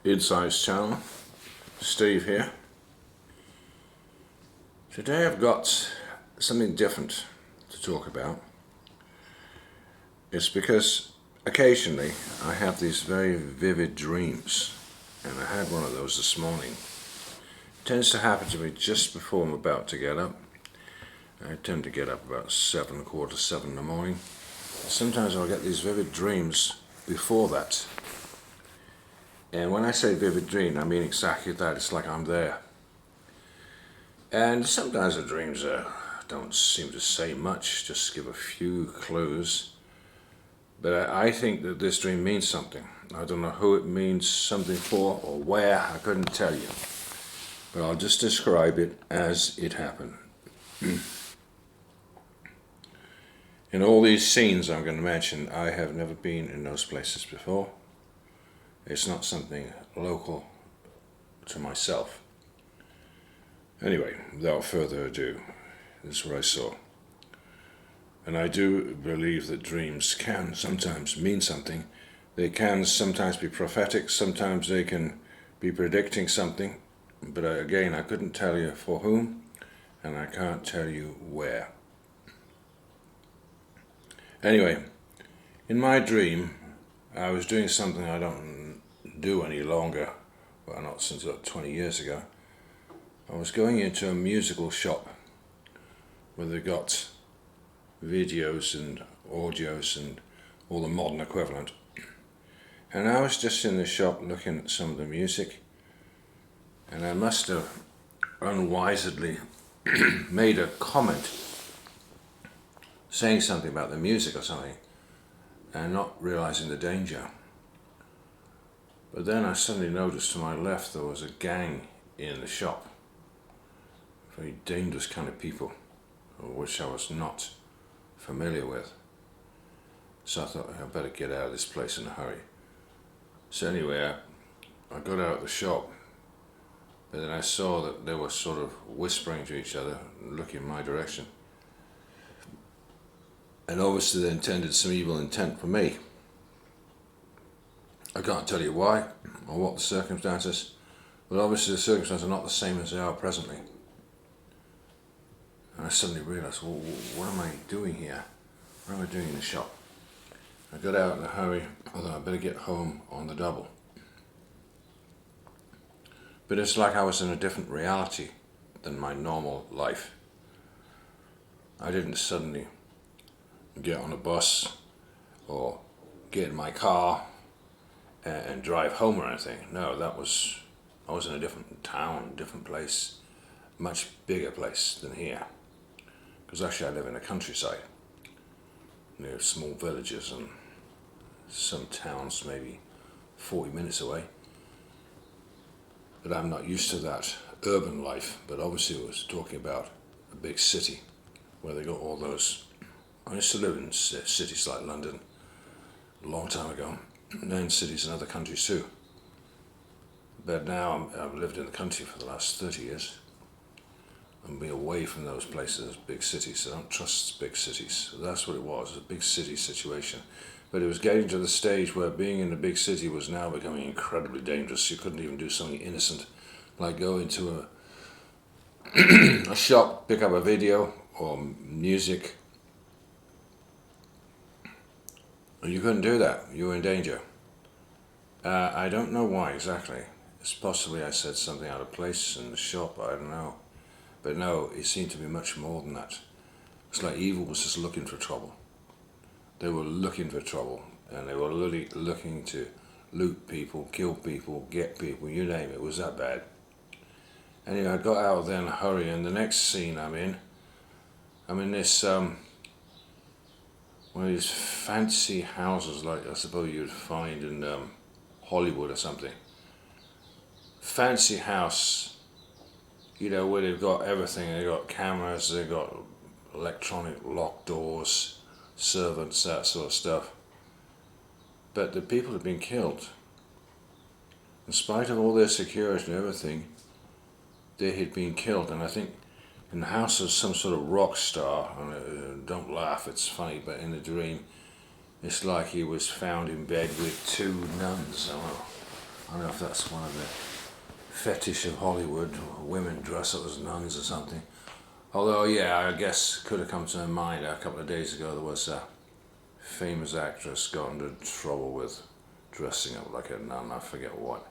Id-Size channel, Steve here. Today I've got something different to talk about. It's because occasionally I have these very vivid dreams, and I had one of those this morning. It tends to happen to me just before I'm about to get up. I tend to get up about 7, quarter to 7 in the morning. Sometimes I'll get these vivid dreams before that. And when I say vivid dream, I mean exactly that. It's like I'm there. And sometimes the dreams don't seem to say much, just give a few clues. But I think that this dream means something. I don't know who it means something for or where, I couldn't tell you. But I'll just describe it as it happened. In all these scenes I'm going to mention, I have never been in those places before. It's not something local to myself. Anyway, without further ado, this is what I saw. And I do believe that dreams can sometimes mean something. They can sometimes be prophetic, sometimes they can be predicting something. But again, I couldn't tell you for whom, and I can't tell you where. Anyway, in my dream, I was doing something I don't do any longer, well, not since about 20 years ago. I was going into a musical shop where they got videos and audios and all the modern equivalent. And I was just in the shop looking at some of the music, and I must have unwisely made a comment saying something about the music or something and not realizing the danger. But then I suddenly noticed to my left there was a gang in the shop. Very dangerous kind of people, which I was not familiar with. So I thought, I better get out of this place in a hurry. So anyway, I got out of the shop, but then I saw that they were sort of whispering to each other, looking in my direction. And obviously they intended some evil intent for me. I can't tell you why or what the circumstances, but obviously the circumstances are not the same as they are presently. And I suddenly realised, well, what am I doing here? What am I doing in the shop? I got out in a hurry, I thought I'd better get home on the double. But it's like I was in a different reality than my normal life. I didn't suddenly get on a bus or get in my car and drive home or anything. No, I was in a different town, different place, much bigger place than here. Because actually I live in the countryside, near small villages and some towns maybe 40 minutes away. But I'm not used to that urban life, but obviously it was talking about a big city where they got all those. I used to live in cities like London a long time ago, and in cities in other countries too. But now I've lived in the country for the last 30 years and been away from those places, big cities. I don't trust big cities. So that's what it was, a big city situation. But it was getting to the stage where being in a big city was now becoming incredibly dangerous. You couldn't even do something innocent, like go into a shop, pick up a video or music. You couldn't do that. You were in danger. I don't know why exactly. It's possibly I said something out of place in the shop, I don't know. But no, it seemed to be much more than that. It's like evil was just looking for trouble. They were looking for trouble, and they were really looking to loot people, kill people, get people, you name it. It was that bad. Anyway, I got out there in a hurry, and the next scene I'm in this one of these fancy houses like I suppose you'd find in Hollywood or something. Fancy house, you know, where they've got everything. They've got cameras, they've got electronic lock doors, servants, that sort of stuff. But the people have been killed. In spite of all their security and everything, they had been killed. And I think in the house of some sort of rock star, and don't laugh, it's funny, but in the dream, it's like he was found in bed with 2 nuns. Oh, I don't know if that's one of the fetish of Hollywood, women dress up as nuns or something. Although, yeah, I guess could have come to my mind a couple of days ago, there was a famous actress got into trouble with dressing up like a nun, I forget what.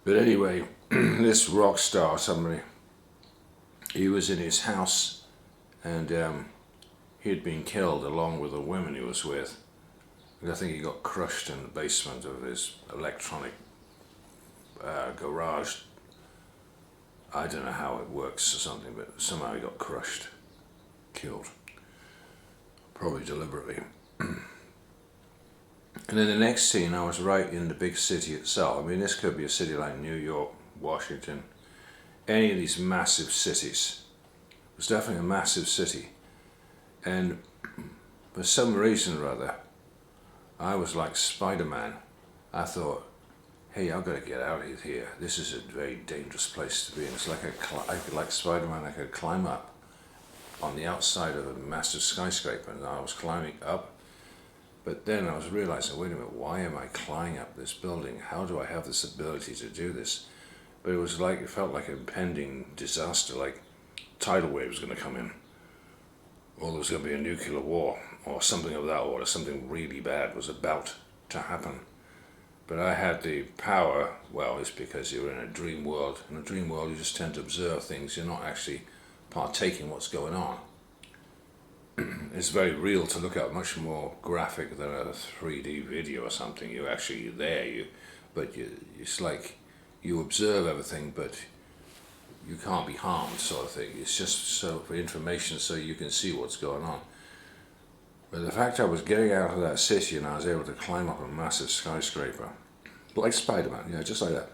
But anyway, this rock star, somebody, he was in his house and he had been killed along with the women he was with. And I think he got crushed in the basement of his electronic garage. I don't know how it works or something, but somehow he got crushed, killed, probably deliberately. And then the next scene, I was right in the big city itself. I mean, this could be a city like New York, Washington, any of these massive cities. It was definitely a massive city. And for some reason or other, I was like Spider-Man. I thought, hey, I've got to get out of here. This is a very dangerous place to be. And it's like like Spider-Man, I could climb up on the outside of a massive skyscraper, and I was climbing up. But then I was realizing, wait a minute, why am I climbing up this building? How do I have this ability to do this? But it was like, it felt like an impending disaster, like tidal wave was going to come in, or there was going to be a nuclear war, or something of that order, something really bad was about to happen. But I had the power, well, it's because you're in a dream world. In a dream world, you just tend to observe things, you're not actually partaking what's going on. It's very real to look at, much more graphic than a 3D video or something. You're actually there, it's like you observe everything, but you can't be harmed, sort of thing. It's just so for information, so you can see what's going on. But the fact I was getting out of that city and I was able to climb up a massive skyscraper, like Spider-Man, yeah, just like that.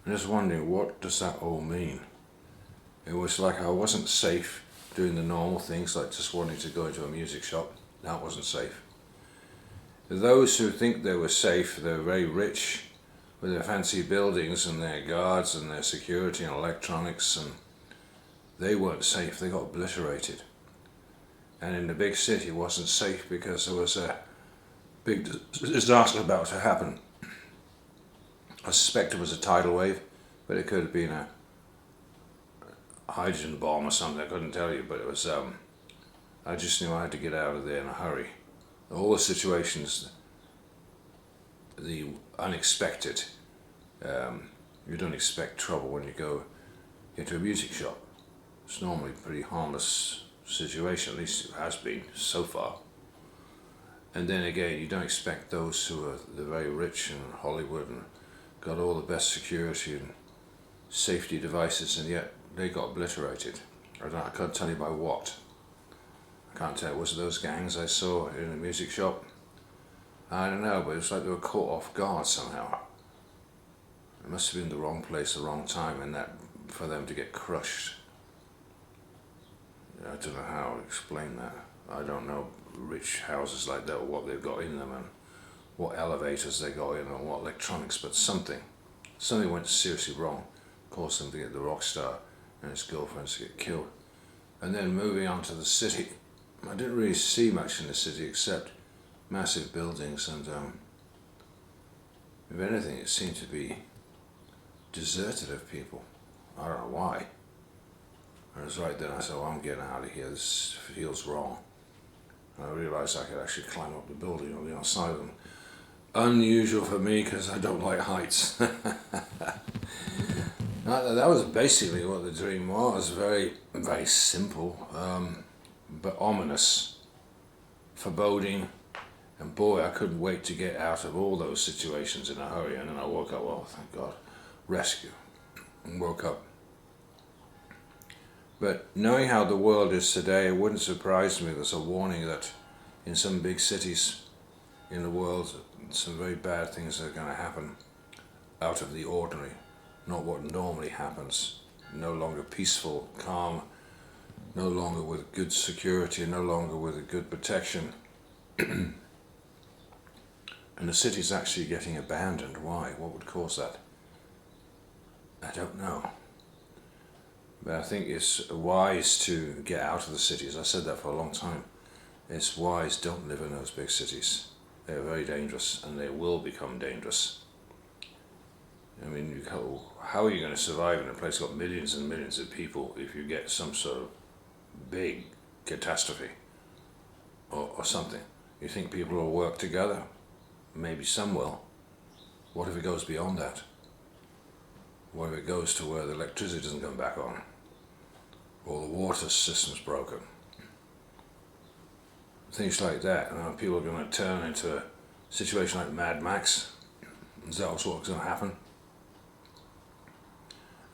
I'm just wondering, what does that all mean? It was like I wasn't safe doing the normal things, like just wanting to go into a music shop. That wasn't safe. Those who think they were safe, they're very rich with their fancy buildings and their guards and their security and electronics, and they weren't safe, they got obliterated. And in the big city it wasn't safe because there was a big disaster about to happen. I suspect it was a tidal wave, but it could have been a hydrogen bomb or something, I couldn't tell you, but it was, I just knew I had to get out of there in a hurry. All the situations, the unexpected, you don't expect trouble when you go into a music shop. It's normally a pretty harmless situation, at least it has been so far. And then again, you don't expect those who are the very rich in Hollywood and got all the best security and safety devices, and yet they got obliterated. I can't tell you by what. I can't tell. Was it those gangs I saw in the music shop? I don't know, but it was like they were caught off guard somehow. It must have been the wrong place, the wrong time, and that for them to get crushed. I don't know how to explain that. I don't know rich houses like that, or what they've got in them, and what elevators they got in, and what electronics, but something went seriously wrong, caused them to get the rock star and his girlfriends to get killed. And then moving on to the city, I didn't really see much in the city except massive buildings, and if anything, it seemed to be deserted of people. I don't know why. I was right then, I said, well, I'm getting out of here, this feels wrong. And I realised I could actually climb up the building on the other side of them. Unusual for me, because I don't like heights. That was basically what the dream was. Very, very simple, but ominous, foreboding, and boy, I couldn't wait to get out of all those situations in a hurry. And then I woke up, well, thank God, rescue, and woke up. But knowing how the world is today, it wouldn't surprise me there's a warning that in some big cities in the world, some very bad things are going to happen out of the ordinary, not what normally happens. No longer peaceful, calm, no longer with good security, no longer with a good protection. And the city's actually getting abandoned. Why? What would cause that? I don't know. But I think it's wise to get out of the cities. I said that for a long time. It's wise, don't live in those big cities. They're very dangerous, and they will become dangerous. I mean, how are you going to survive in a place got millions and millions of people if you get some sort of big catastrophe or something? You think people will work together? Maybe some will. What if it goes beyond that? What if it goes to where the electricity doesn't come back on? Or the water system's broken? Things like that. And people are going to turn into a situation like Mad Max. Is that what's going to happen?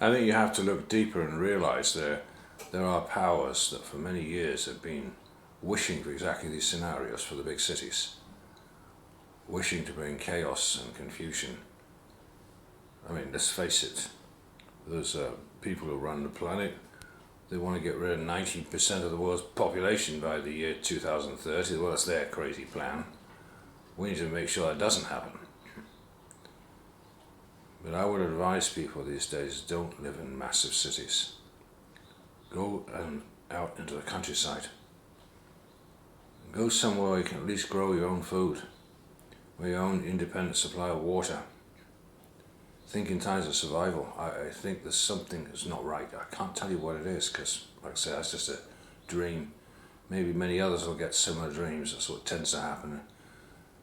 I think you have to look deeper and realise there are powers that for many years have been wishing for exactly these scenarios for the big cities. Wishing to bring chaos and confusion. I mean, let's face it, those people who run the planet, they want to get rid of 90% of the world's population by the year 2030. Well, that's their crazy plan. We need to make sure that doesn't happen. But I would advise people these days, don't live in massive cities. Go out into the countryside. Go somewhere where you can at least grow your own food, where your own independent supply of water. Think in times of survival. I think there's something that's not right. I can't tell you what it is, because, like I say, that's just a dream. Maybe many others will get similar dreams. That's what tends to happen.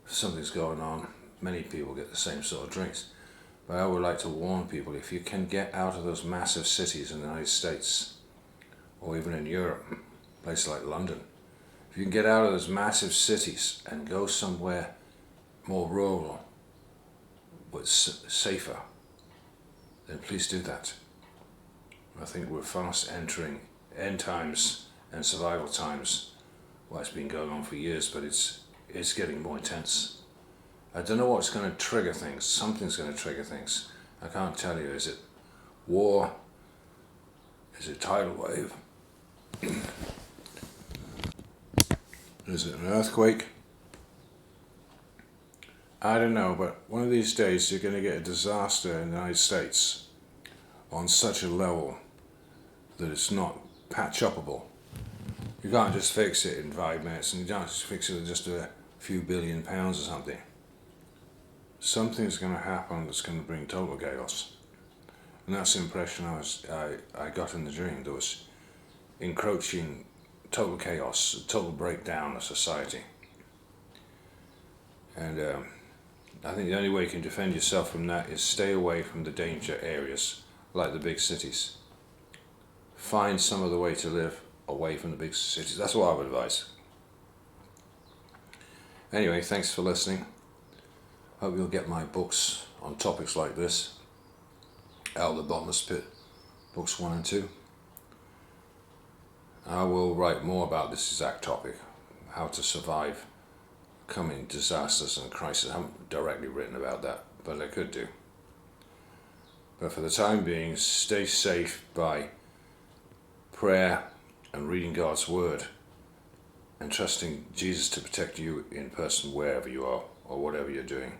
If something's going on, many people get the same sort of dreams. But I would like to warn people, if you can get out of those massive cities in the United States, or even in Europe, places like London, if you can get out of those massive cities and go somewhere more rural, but safer, then please do that. I think we're fast entering end times and survival times. Well, it's been going on for years, but it's getting more intense. I don't know what's going to trigger things. Something's going to trigger things. I can't tell you. Is it war? Is it tidal wave? Is it an earthquake? I don't know, but one of these days you're going to get a disaster in the United States on such a level that it's not patch-upable. You can't just fix it in 5 minutes, and you can't just fix it with just a few £billion or something. Something's going to happen that's going to bring total chaos. And that's the impression I got in the dream. There was encroaching total chaos, total breakdown of society. And I think the only way you can defend yourself from that is stay away from the danger areas, like the big cities. Find some other way to live away from the big cities. That's what I would advise. Anyway, thanks for listening. Hope you'll get my books on topics like this. Out of the Bottomless Pit, books 1 and 2. I will write more about this exact topic, how to survive coming disasters and crises. I haven't directly written about that, but I could do. But for the time being, stay safe by prayer and reading God's Word and trusting Jesus to protect you in person wherever you are or whatever you're doing.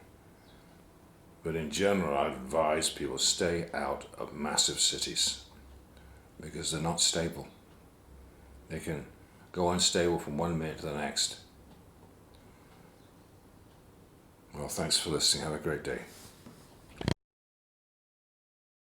But in general, I advise people stay out of massive cities because they're not stable. They can go unstable from one minute to the next. Well, thanks for listening. Have a great day.